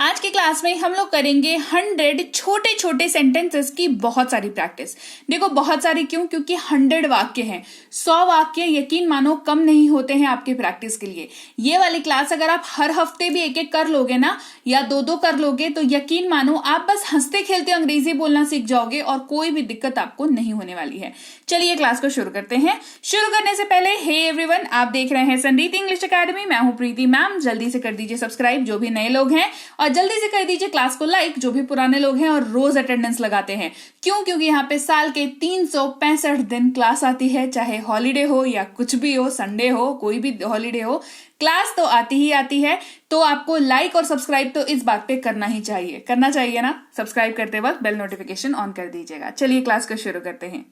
आज की क्लास में हम लोग करेंगे 100 छोटे छोटे सेंटेंसेस की बहुत सारी प्रैक्टिस। देखो बहुत सारी क्यों? क्योंकि 100 वाक्य हैं। 100 वाक्य यकीन मानो कम नहीं होते हैं आपके प्रैक्टिस के लिए। ये वाली क्लास अगर आप हर हफ्ते भी एक एक कर लोगे ना, या दो दो कर लोगे, तो यकीन मानो आप बस हंसते खेलते अंग्रेजी बोलना सीख जाओगे और कोई भी दिक्कत आपको नहीं होने वाली है। चलिए क्लास को शुरू करते हैं। शुरू करने से पहले हे एवरीवन, आप देख रहे हैं संरीति इंग्लिश अकेडमी। मैं हूं प्रीति मैम। जल्दी से कर दीजिए सब्सक्राइब जो भी नए लोग हैं, और जल्दी से कर दीजिए क्लास को लाइक जो भी पुराने लोग हैं, और रोज अटेंडेंस लगाते हैं। क्यों? क्योंकि यहाँ पे साल के 365 दिन क्लास आती है, चाहे हॉलीडे हो या कुछ भी हो, संडे हो, कोई भी हॉलीडे हो, क्लास तो आती ही आती है। तो आपको लाइक और सब्सक्राइब तो इस बात पे करना ही चाहिए, करना चाहिए ना। सब्सक्राइब करते वक्त बेल नोटिफिकेशन ऑन कर दीजिएगा। चलिए क्लास को शुरू करते हैं।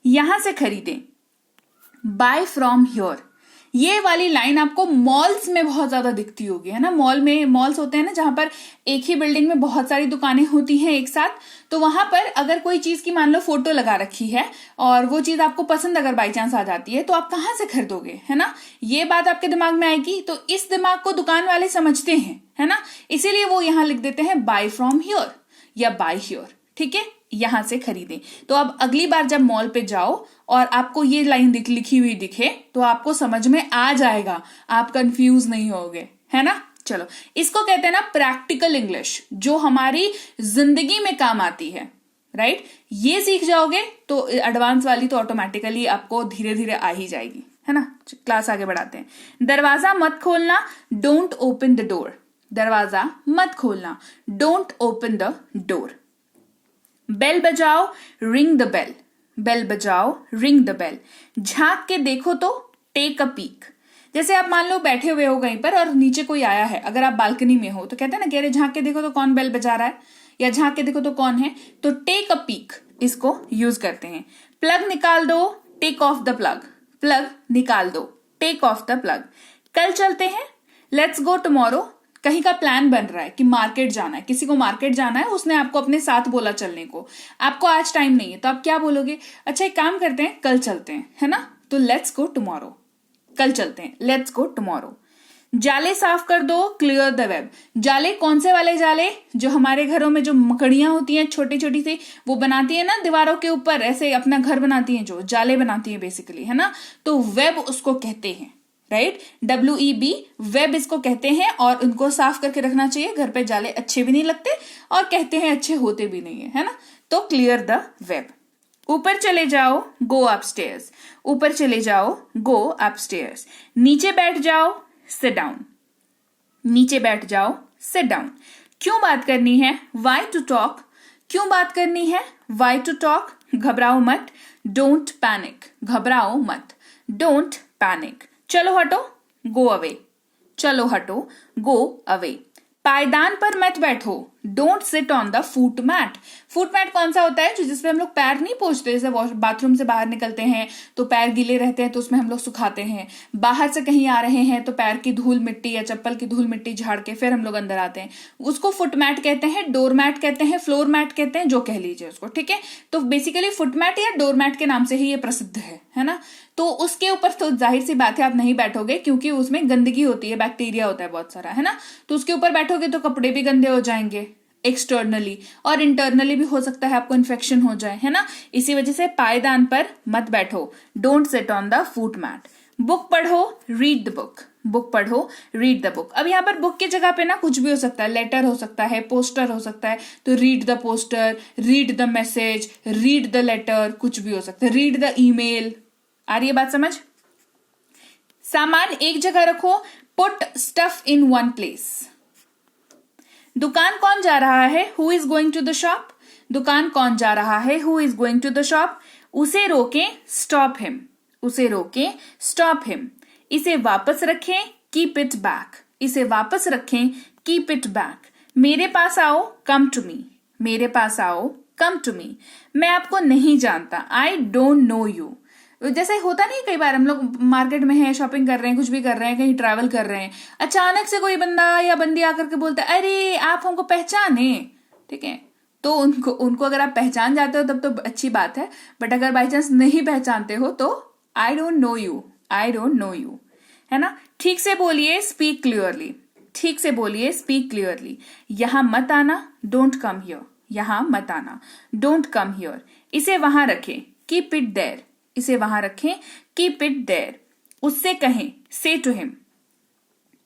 यहां से खरीदें, बाय फ्रॉम हियर। ये वाली लाइन आपको मॉल्स में बहुत ज्यादा दिखती होगी, है ना। मॉल्स होते हैं ना, जहां पर एक ही बिल्डिंग में बहुत सारी दुकानें होती हैं एक साथ। तो वहां पर अगर कोई चीज की मान लो फोटो लगा रखी है और वो चीज आपको पसंद अगर बाई चांस आ जाती है, तो आप कहां से खरीदोगे, है ना। ये बात आपके दिमाग में आएगी। तो इस दिमाग को दुकान वाले समझते हैं, है ना। इसीलिए वो यहां लिख देते हैं बाय फ्रॉम हियर या बाय हियर। ठीक है, यहां से खरीदें। तो अब अगली बार जब मॉल पे जाओ और आपको ये लाइन लिखी हुई दिखे, तो आपको समझ में आ जाएगा, आप कंफ्यूज नहीं होगे, है ना। चलो, इसको कहते हैं ना प्रैक्टिकल इंग्लिश, जो हमारी जिंदगी में काम आती है। राइट, ये सीख जाओगे तो एडवांस वाली तो ऑटोमेटिकली आपको धीरे धीरे आ ही जाएगी, है ना। क्लास आगे बढ़ाते हैं। दरवाजा मत खोलना, डोंट ओपन द डोर। दरवाजा मत खोलना, don't open the door. Bell बजाओ, रिंग द बेल। बेल बजाओ, रिंग द बेल। झांक के देखो तो, टेक अ पीक। जैसे आप मान लो बैठे हुए हो कहीं पर और नीचे कोई आया है, अगर आप बालकनी में हो तो कहते हैं ना कि अरे झांक के देखो तो कौन बेल बजा रहा है, या झांक के देखो तो कौन है। तो टेक अ पीक इसको यूज करते हैं। प्लग निकाल दो, take off the plug. Plug निकाल दो, टेक ऑफ द प्लग। कल चलते हैं, लेट्स गो टुमारो। कहीं का प्लान बन रहा है कि मार्केट जाना है, किसी को मार्केट जाना है, उसने आपको अपने साथ बोला चलने को, आपको आज टाइम नहीं है, तो आप क्या बोलोगे? अच्छा एक काम करते हैं, कल चलते हैं, है ना। तो लेट्स गो टुमारो, कल चलते हैं, लेट्स गो टुमारो। जाले साफ कर दो, क्लियर द वेब। जाले कौन से वाले जाले? जो हमारे घरों में जो मकड़ियां होती हैं छोटी छोटी सी, वो बनाती है ना दीवारों के ऊपर, ऐसे अपना घर बनाती हैं, जो जाले बनाती है बेसिकली, है ना। तो वेब उसको कहते हैं, राइट। WEB, वेब इसको कहते हैं। और उनको साफ करके रखना चाहिए। घर पे जाले अच्छे भी नहीं लगते और कहते हैं अच्छे होते भी नहीं है ना। तो क्लियर द वेब। ऊपर चले जाओ, गो अपस्टेयर्स। ऊपर चले जाओ, गो अपस्टेयर्स। नीचे बैठ जाओ, सिट डाउन। नीचे बैठ जाओ, सिट डाउन। क्यों बात करनी है? Why to talk. क्यों बात करनी है? Why to talk. घबराओ मत, डोंट पैनिक। घबराओ मत, डोंट पैनिक। चलो हटो, गो अवे। चलो हटो, गो अवे। पायदान पर मत बैठो, don't sit on the foot mat. Foot mat कौन सा होता है? जो जिसपे हम लोग पैर नहीं पोंछते, जैसे बाथरूम से बाहर निकलते हैं तो पैर गीले रहते हैं, तो उसमें हम लोग सुखाते हैं। बाहर से कहीं आ रहे हैं तो पैर की धूल मिट्टी या चप्पल की धूल मिट्टी झाड़ के फिर हम लोग अंदर आते हैं, उसको फुट मैट कहते हैं, डोर मैट कहते हैं, फ्लोर मैट कहते हैं, जो कह लीजिए उसको। ठीक है, तो बेसिकली फुट मैट या डोर मैट के नाम से ही ये प्रसिद्ध है ना। तो उसके ऊपर तो जाहिर सी बात है आप नहीं बैठोगे, क्योंकि उसमें गंदगी होती है, बैक्टीरिया होता है बहुत सारा, है ना। तो उसके ऊपर बैठोगे तो कपड़े भी गंदे हो जाएंगे एक्सटर्नली, और इंटरनली भी हो सकता है आपको इन्फेक्शन हो जाए, है ना। इसी वजह से पायदान पर मत बैठो, don't sit on the foot mat. Book पढ़ो, रीड द बुक। बुक पढ़ो, रीड द बुक। अब यहाँ पर बुक की जगह पे ना कुछ भी हो सकता है, लेटर हो सकता है, पोस्टर हो सकता है। तो read the poster, read the message, read the letter, कुछ भी हो सकता है, रीड द ईमेल। आ रही है बात समझ? सामान एक जगह रखो, put stuff in one place. दुकान कौन जा रहा है? Who is going to the shop. दुकान कौन जा रहा है? Who is going to the shop. उसे रोकें, स्टॉप हिम। उसे रोकें, स्टॉप हिम। इसे वापस रखें, कीप इट बैक। इसे वापस रखें, कीप इट बैक। मेरे पास आओ, कम टू मी। मेरे पास आओ, कम टू मी। मैं आपको नहीं जानता, आई डोंट नो यू। जैसे होता नहीं, कई बार हम लोग मार्केट में हैं, शॉपिंग कर रहे हैं, कुछ भी कर रहे हैं, कहीं ट्रैवल कर रहे हैं, अचानक से कोई बंदा या बंदी आकर के बोलता है अरे आप हमको पहचाने। ठीक है, तो उनको अगर आप पहचान जाते हो तब तो अच्छी बात है, बट अगर बाई चांस नहीं पहचानते हो तो I don't know you, I don't know you, है ना। ठीक से बोलिए, स्पीक क्लियरली। ठीक से बोलिए, स्पीक क्लियरली। यहां मत आना, डोंट कम हियर। यहां मत आना, डोंट कम हियर। इसे वहां रखें, कीप इट देयर। इसे वहां रखें, कीप इट देयर। उससे कहें, से टू हिम।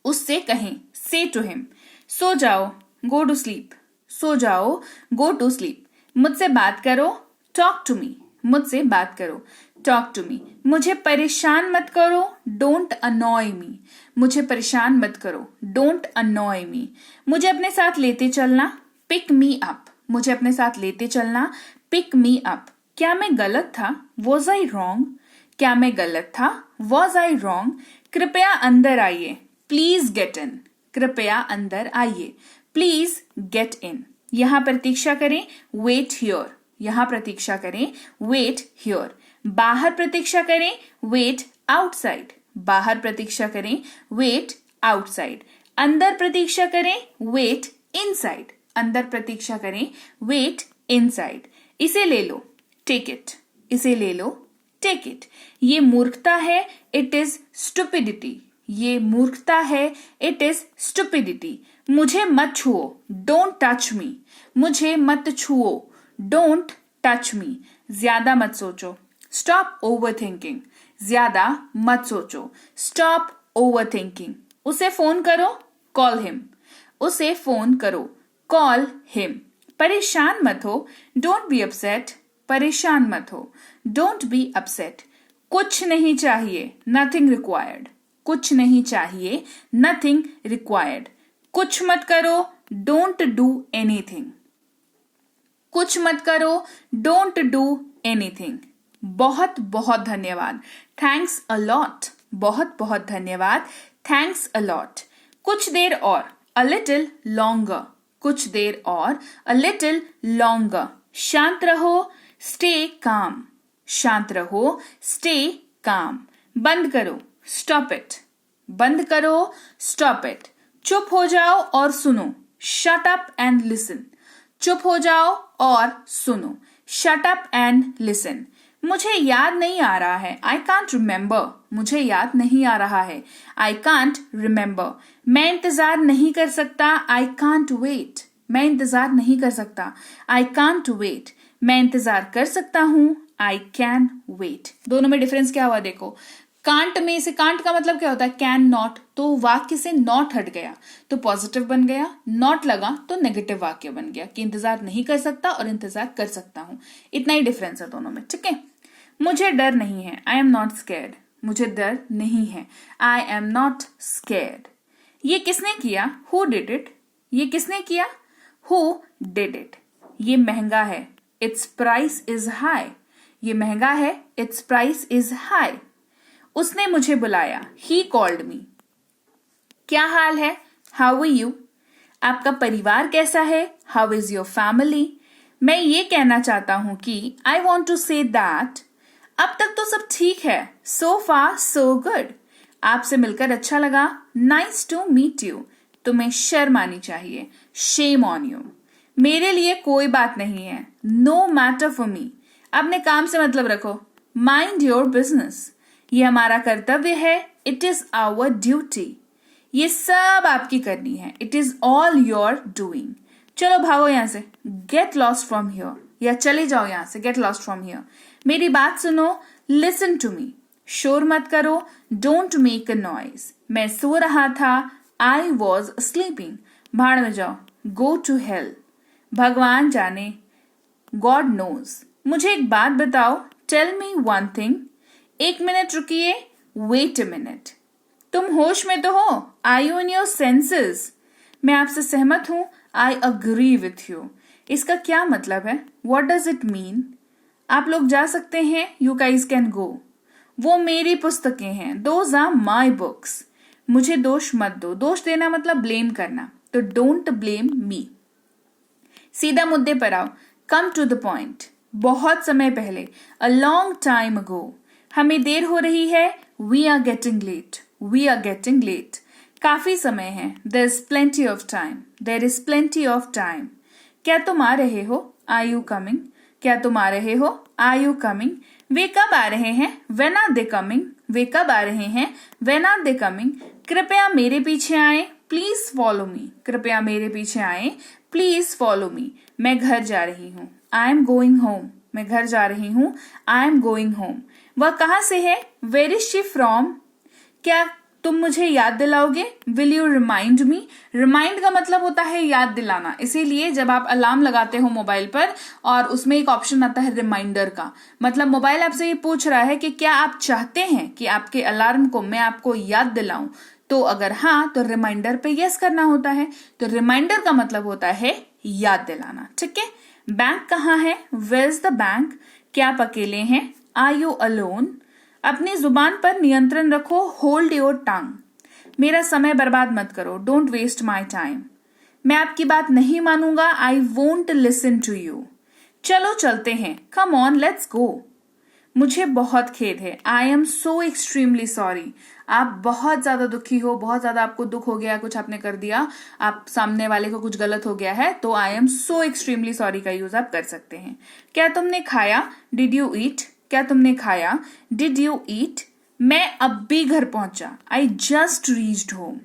उससे कहें, से टू हिम। सो जाओ, गो टू स्लीप। सो जाओ, गो टू स्लीप। मुझसे बात करो, टॉक टू मी। मुझसे बात करो, टॉक टू मी। मुझे परेशान मत करो, डोंट अनॉय मी। मुझे परेशान मत करो, डोंट अनॉय मी। मुझे अपने साथ लेते चलना, पिक मी अप। मुझे अपने साथ लेते चलना, पिक मी अप। क्या मैं गलत था, वॉज आई रॉन्ग। क्या मैं गलत था, वॉज आई रॉन्ग। कृपया अंदर आइए, प्लीज गेट इन। कृपया अंदर आइए, प्लीज गेट इन। यहां प्रतीक्षा करें, वेट हियर। यहां प्रतीक्षा करें, वेट हियर। बाहर प्रतीक्षा करें, वेट आउटसाइड। बाहर प्रतीक्षा करें, वेट आउटसाइड। अंदर प्रतीक्षा करें, वेट इनसाइड। अंदर प्रतीक्षा करें, वेट इनसाइड। इसे ले लो, टेक इट। इसे ले लो, टेक इट। ये मूर्खता है, इट इज स्टुपिडिटी। ये मूर्खता है, इट इज स्टुपिडिटी। मुझे मत छुओ, डोंट टच मी। मुझे मत छुओ, डोंट टच मी। ज्यादा मत सोचो, स्टॉप ओवर थिंकिंग। ज्यादा मत सोचो, स्टॉप ओवर थिंकिंग। उसे फोन करो, कॉल हिम। उसे फोन करो, कॉल हिम। परेशान मत हो, डोंट बी अपसेट। परेशान मत हो, डोंट बी अपसेट। कुछ नहीं चाहिए, नथिंग रिक्वायर्ड। कुछ नहीं चाहिए, नथिंग रिक्वायर्ड। कुछ मत करो, डोंट डू एनीथिंग। कुछ मत करो, डोंट डू एनीथिंग। बहुत बहुत धन्यवाद, थैंक्स अ लॉट। बहुत बहुत धन्यवाद, थैंक्स अ लॉट। कुछ देर और, अ लिटिल लॉन्गर। कुछ देर और, अ लिटिल लॉन्गर। शांत रहो, स्टे काम। शांत रहो, स्टे काम। बंद करो, स्टॉप इट। बंद करो, स्टॉप इट। चुप हो जाओ और सुनो, शट अप एंड लिसन। चुप हो जाओ और सुनो, शट अप एंड लिसन। मुझे याद नहीं आ रहा है, आई कांट रिमेंबर। मुझे याद नहीं आ रहा है, आई कांट रिमेंबर। मैं इंतजार नहीं कर सकता, आई कांट वेट। मैं इंतजार नहीं कर सकता, आई कांट वेट। मैं इंतजार कर सकता हूं, आई कैन वेट। दोनों में डिफरेंस क्या हुआ देखो। कांट में से, कांट का मतलब क्या होता है, कैन नॉट। तो वाक्य से नॉट हट गया तो पॉजिटिव बन गया, नॉट लगा तो नेगेटिव वाक्य बन गया कि इंतजार नहीं कर सकता और इंतजार कर सकता हूं। इतना ही डिफरेंस है दोनों में, ठीक है। मुझे डर नहीं है, आई एम नॉट स्कैर्ड। मुझे डर नहीं है, आई एम नॉट स्कैर्ड। ये किसने किया, हु डिड इट। ये किसने किया, हु डिड इट। ये महंगा है, इट्स प्राइस इज हाई। ये महंगा है, इट्स प्राइस इज हाई। उसने मुझे बुलाया, ही कॉल्ड मी। क्या हाल है, हाउ आर यू। आपका परिवार कैसा है, हाउ इज योर फैमिली। मैं ये कहना चाहता हूं कि I want to say that अब तक तो सब ठीक है, सो फार सो गुड। आपसे मिलकर अच्छा लगा, नाइस टू मीट यू। तुम्हें शर्म आनी चाहिए, शेम ऑन यू। मेरे लिए कोई बात नहीं है, नो मैटर फॉर मी। अपने काम से मतलब रखो, माइंड योर बिजनेस। ये हमारा कर्तव्य है, इट इज आवर ड्यूटी। ये सब आपकी करनी है, it is all your doing. चलो भागो यहां से, गेट लॉस्ट फ्रॉम हियर। या चले जाओ यहां से, गेट लॉस्ट फ्रॉम हियर। मेरी बात सुनो, लिसन टू मी। शोर मत करो, डोंट मेक अ नॉइज। मैं सो रहा था, आई वॉज स्लीपिंग। भाड़ में जाओ, गो टू हेल। भगवान जाने, गॉड नोज। मुझे एक बात बताओ, टेल मी वन थिंग। एक मिनट रुकिए, वेट अ मिनट। तुम होश में तो हो, are you in your senses. मैं आपसे सहमत हूं, आई अग्री विथ यू। इसका क्या मतलब है, वॉट डज इट मीन। आप लोग जा सकते हैं, यू गाइज कैन गो। वो मेरी पुस्तकें हैं, दोज आर माई बुक्स। मुझे दोष मत दो। दोष देना मतलब ब्लेम करना, तो डोंट ब्लेम मी। सीधा मुद्दे पर आओ, कम टू द पॉइंट। बहुत समय पहले, अ लॉन्ग टाइम अगो। हमें देर हो रही है, we are getting late. We are getting late. काफी समय है, there is plenty of time. There is plenty of time. क्या तुम आ रहे हो, आर यू कमिंग। क्या तुम आ रहे हो, आर यू कमिंग। वे कब आ रहे हैं, व्हेन आर दे कमिंग। वे कब आ रहे हैं, व्हेन आर दे कमिंग। कृपया मेरे पीछे आए, प्लीज फॉलो मी, कृपया मेरे पीछे आए, प्लीज फॉलो मी, मैं घर जा रही हूँ, आई एम गोइंग होम, मैं घर जा रही हूँ, आई एम गोइंग होम। वह कहाँ से है, वेयर इज शी फ्रॉम, क्या तुम मुझे याद दिलाओगे, will you remind me. Remind का मतलब होता है याद दिलाना, इसीलिए जब आप अलार्म लगाते हो मोबाइल पर और उसमें एक ऑप्शन आता है रिमाइंडर का, मतलब मोबाइल आपसे ये पूछ रहा है कि क्या आप चाहते हैं कि आपके अलार्म को मैं आपको याद दिलाऊं, तो अगर हाँ तो रिमाइंडर पे यस करना होता है। तो रिमाइंडर का मतलब होता है याद दिलाना, ठीक है। बैंक कहाँ है, वेयर इज द बैंक, क्या आप अकेले हैं, आर यू अलोन, अपनी जुबान पर नियंत्रण रखो, होल्ड योर टंग, मेरा समय बर्बाद मत करो, डोंट वेस्ट माई टाइम, मैं आपकी बात नहीं मानूंगा, I won't listen to you, चलो चलते हैं, कम ऑन लेट्स गो, मुझे बहुत खेद है, I am so extremely sorry, आप बहुत ज्यादा दुखी हो, बहुत ज्यादा आपको दुख हो गया, कुछ आपने कर दिया, आप सामने वाले को कुछ गलत हो गया है, तो I am so extremely sorry का यूज आप कर सकते हैं। क्या तुमने खाया, डिड यू ईट, क्या तुमने खाया, डिड यू ईट, मैं अब भी घर पहुंचा, आई जस्ट रीच्ड होम।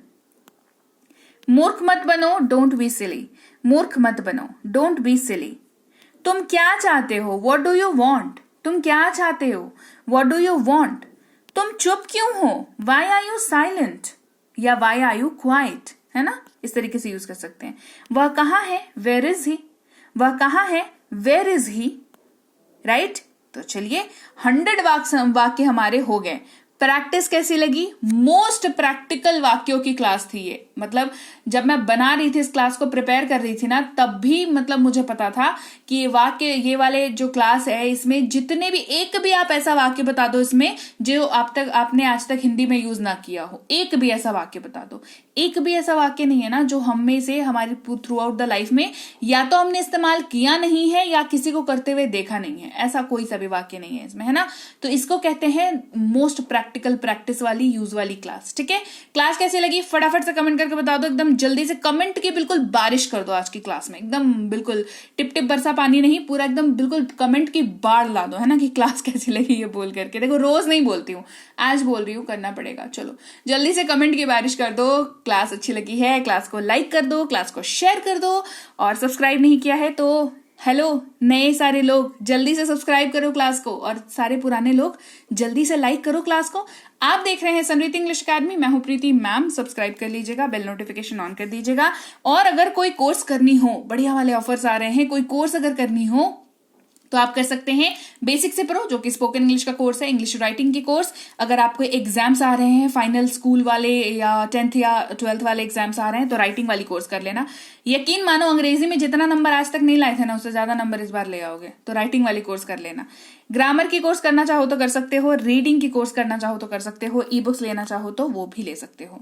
मूर्ख मत बनो, डोंट बी सिली, मूर्ख मत बनो, डोंट बी सिली। तुम क्या चाहते हो, व्हाट डू यू वांट, तुम क्या चाहते हो, व्हाट डू यू वांट। तुम चुप क्यों हो, वाई आर यू साइलेंट, या वाई आर यू क्वाइट, है ना, इस तरीके से यूज कर सकते हैं। वह कहाँ है, वेयर इज ही, वह कहाँ है, वेयर इज ही, राइट। तो चलिए 100 वाक्य हमारे हो गए। प्रैक्टिस कैसी लगी, मोस्ट प्रैक्टिकल वाक्यों की क्लास थी ये, मतलब जब मैं बना रही थी इस क्लास को, प्रिपेयर कर रही थी ना, तब भी मतलब मुझे पता था कि ये वाक्य, ये वाले जो क्लास है इसमें जितने भी, एक भी आप ऐसा वाक्य बता दो इसमें जो आपने आज तक हिंदी में यूज ना किया हो, एक भी ऐसा वाक्य बता दो। एक भी ऐसा वाक्य नहीं है ना जो हम में से हमारी थ्रू आउट द लाइफ में या तो हमने इस्तेमाल किया नहीं है या किसी को करते हुए देखा नहीं है, ऐसा कोई सा भी वाक्य नहीं है इसमें, है ना। तो इसको कहते हैं मोस्ट प्रैक्टिकल, प्रैक्टिस वाली, यूज वाली क्लास, ठीक है। क्लास कैसी लगी फटाफट से कमेंट करके बता दो, एकदम जल्दी से कमेंट की बिल्कुल बारिश कर दो आज की क्लास में, एकदम बिल्कुल टिप टिप बरसा पानी नहीं, पूरा एकदम बिल्कुल कमेंट की बाढ़ ला दो, है ना, कि क्लास कैसी लगी ये बोल करके। देखो रोज नहीं बोलती हूँ, आज बोल रही हूँ, करना पड़ेगा। चलो जल्दी से कमेंट की बारिश कर दो, क्लास अच्छी लगी है क्लास को लाइक कर दो, क्लास को शेयर कर दो, और सब्सक्राइब नहीं किया है तो हेलो नए सारे लोग जल्दी से सब्सक्राइब करो क्लास को, और सारे पुराने लोग जल्दी से लाइक करो क्लास को। आप देख रहे हैं समृद्धि इंग्लिश अकेडमी, मैं हूं प्रीति मैम, सब्सक्राइब कर लीजिएगा, बेल नोटिफिकेशन ऑन कर दीजिएगा। और अगर कोई कोर्स करनी हो, बढ़िया वाले ऑफर्स आ रहे हैं, कोई कोर्स अगर करनी हो तो आप कर सकते हैं बेसिक से प्रो, जो कि स्पोकन इंग्लिश का कोर्स है, इंग्लिश राइटिंग की कोर्स। अगर आपको एग्जाम्स आ रहे हैं, फाइनल स्कूल वाले या 10th या 12th वाले एग्जाम्स आ रहे हैं, तो राइटिंग वाली कोर्स कर लेना। यकीन मानो अंग्रेजी में जितना नंबर आज तक नहीं लाए थे ना, उससे ज्यादा नंबर इस बार ले आओगे, तो राइटिंग वाली कोर्स कर लेना। ग्रामर की कोर्स करना चाहो तो कर सकते हो, रीडिंग की कोर्स करना चाहो तो कर सकते हो, ई बुक्स लेना चाहो तो वो भी ले सकते हो।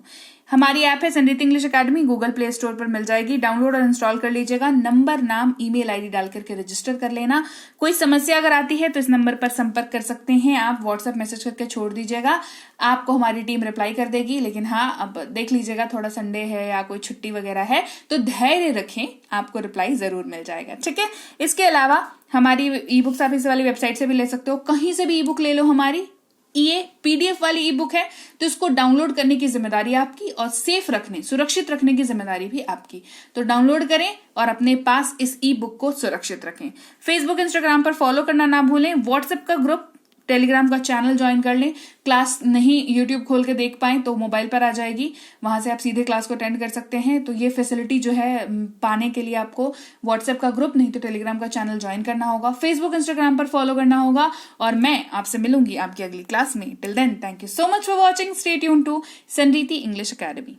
हमारी ऐप है Samriddhi English academy, Google Play Store पर मिल जाएगी, डाउनलोड और इंस्टॉल कर लीजिएगा। नंबर, नाम, ईमेल आईडी डाल करके रजिस्टर कर लेना। कोई समस्या अगर आती है तो इस नंबर पर संपर्क कर सकते हैं, आप व्हाट्सएप मैसेज करके छोड़ दीजिएगा, आपको हमारी टीम रिप्लाई कर देगी। लेकिन हाँ, अब देख लीजिएगा, थोड़ा संडे है या कोई छुट्टी वगैरह है तो धैर्य रखें, आपको रिप्लाई जरूर मिल जाएगा, ठीक है। इसके अलावा हमारी ई बुक्स आप इस वाली वेबसाइट से भी ले सकते हो, कहीं से भी ई बुक ले लो हमारी। ये पीडीएफ वाली ई बुक है तो इसको डाउनलोड करने की जिम्मेदारी आपकी, और सेफ रखने, सुरक्षित रखने की जिम्मेदारी भी आपकी। तो डाउनलोड करें और अपने पास इस ई बुक को सुरक्षित रखें। फेसबुक, इंस्टाग्राम पर फॉलो करना ना भूलें, व्हाट्सएप का ग्रुप, टेलीग्राम का चैनल ज्वाइन कर लें। क्लास नहीं यूट्यूब खोल के देख पाए तो मोबाइल पर आ जाएगी, वहां से आप सीधे क्लास को अटेंड कर सकते हैं। तो ये फैसिलिटी जो है पाने के लिए आपको व्हाट्सएप का ग्रुप नहीं तो टेलीग्राम का चैनल ज्वाइन करना होगा, फेसबुक, इंस्टाग्राम पर फॉलो करना होगा, और मैं आपसे मिलूंगी आपकी अगली क्लास में। Till then, thank you so much for watching, stay tuned to Samriddhi English academy.